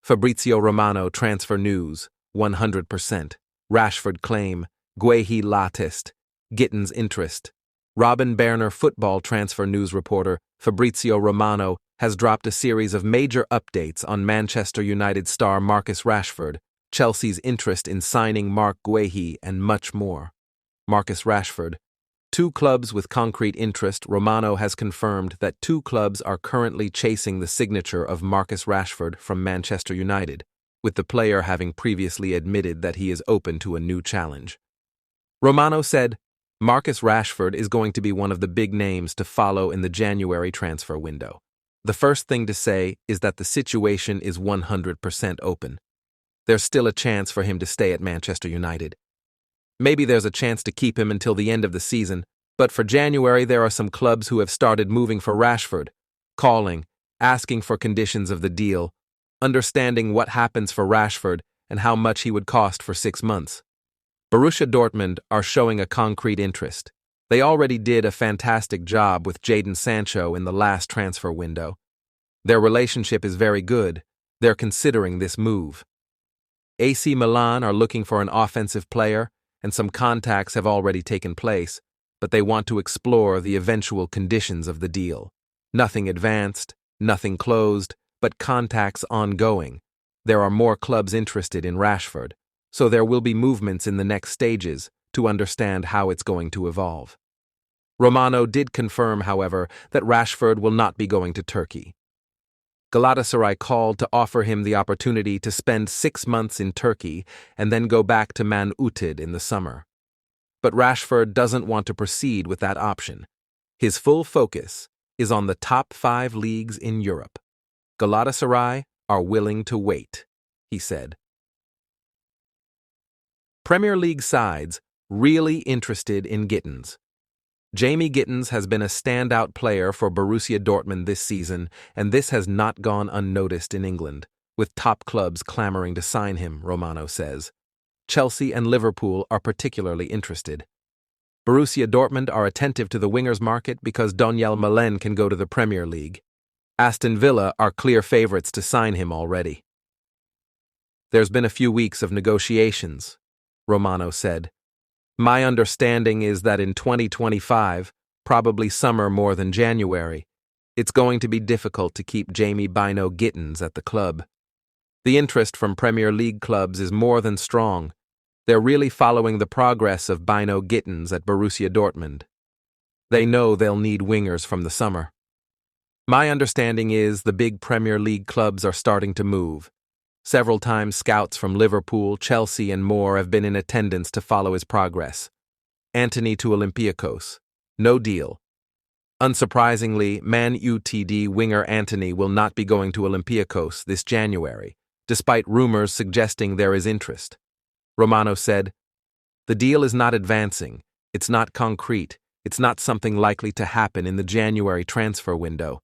Fabrizio Romano transfer news, 100%. Rashford claim, Guehi latest. Gittens interest. Robin Berner football transfer news reporter Fabrizio Romano has dropped a series of major updates on Manchester United star Marcus Rashford, Chelsea's interest in signing Marc Guehi, and much more. Marcus Rashford. Two clubs with concrete interest. Romano has confirmed that two clubs are currently chasing the signature of Marcus Rashford from Manchester United, with the player having previously admitted that he is open to a new challenge. Romano said, Marcus Rashford is going to be one of the big names to follow in the January transfer window. The first thing to say is that the situation is 100% open. There's still a chance for him to stay at Manchester United. Maybe there's a chance to keep him until the end of the season, but for January there are some clubs who have started moving for Rashford, calling, asking for conditions of the deal, understanding what happens for Rashford and how much he would cost for 6 months. Borussia Dortmund are showing a concrete interest. They already did a fantastic job with Jadon Sancho in the last transfer window. Their relationship is very good. They're considering this move. AC Milan are looking for an offensive player, and some contacts have already taken place, but they want to explore the eventual conditions of the deal. Nothing advanced, nothing closed, but contacts ongoing. There are more clubs interested in Rashford, so there will be movements in the next stages to understand how it's going to evolve. Romano did confirm, however, that Rashford will not be going to Turkey. Galatasaray called to offer him the opportunity to spend 6 months in Turkey and then go back to Man United in the summer. But Rashford doesn't want to proceed with that option. His full focus is on the top 5 leagues in Europe. Galatasaray are willing to wait, he said. Premier League sides really interested in Gittens. Jamie Gittens has been a standout player for Borussia Dortmund this season, and this has not gone unnoticed in England, with top clubs clamoring to sign him, Romano says. Chelsea and Liverpool are particularly interested. Borussia Dortmund are attentive to the wingers market because Daniel Malen can go to the Premier League. Aston Villa are clear favourites to sign him already. There's been a few weeks of negotiations, Romano said. My understanding is that in 2025, probably summer more than January, it's going to be difficult to keep Jamie Bino Gittens at the club. The interest from Premier League clubs is more than strong. They're really following the progress of Bino Gittens at Borussia Dortmund. They know they'll need wingers from the summer. My understanding is the big Premier League clubs are starting to move. Several times scouts from Liverpool, Chelsea, and more have been in attendance to follow his progress. Antony to Olympiacos. No deal. Unsurprisingly, Man United winger Antony will not be going to Olympiacos this January, despite rumors suggesting there is interest. Romano said, the deal is not advancing, it's not concrete, it's not something likely to happen in the January transfer window.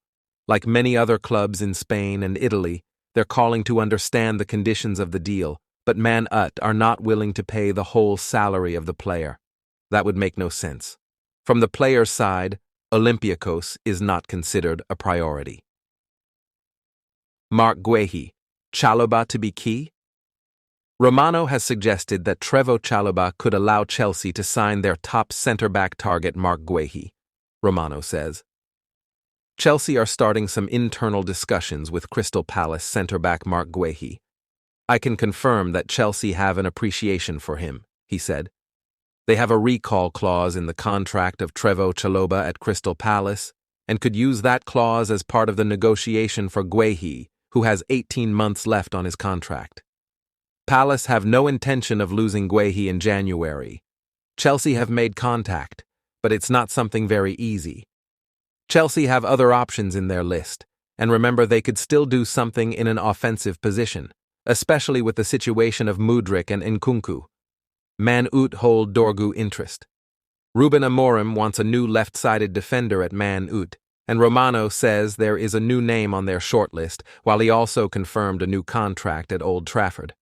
Like many other clubs in Spain and Italy, they're calling to understand the conditions of the deal, but Man Ut are not willing to pay the whole salary of the player. That would make no sense. From the player's side, Olympiacos is not considered a priority. Marc Guehi, Chalobah to be key? Romano has suggested that Trevoh Chalobah could allow Chelsea to sign their top centre-back target Marc Guehi, Romano says. Chelsea are starting some internal discussions with Crystal Palace centre-back Marc Guehi. I can confirm that Chelsea have an appreciation for him, he said. They have a recall clause in the contract of Trevoh Chalobah at Crystal Palace and could use that clause as part of the negotiation for Guehi, who has 18 months left on his contract. Palace have no intention of losing Guehi in January. Chelsea have made contact, but it's not something very easy. Chelsea have other options in their list, and remember they could still do something in an offensive position, especially with the situation of Mudryk and Nkunku. Man Ut hold Dorgu interest. Ruben Amorim wants a new left-sided defender at Man Ut, and Romano says there is a new name on their shortlist, while he also confirmed a new contract at Old Trafford.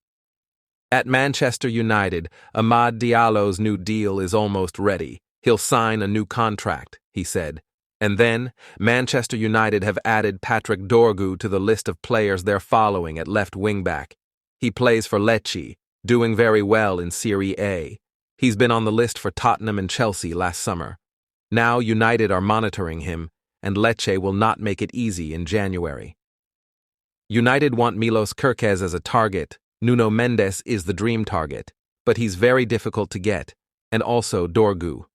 At Manchester United, Amad Diallo's new deal is almost ready. He'll sign a new contract, he said. And then, Manchester United have added Patrick Dorgu to the list of players they're following at left wing-back. He plays for Lecce, doing very well in Serie A. He's been on the list for Tottenham and Chelsea last summer. Now United are monitoring him, and Lecce will not make it easy in January. United want Milos Kerkez as a target. Nuno Mendes is the dream target, but he's very difficult to get, and also Dorgu.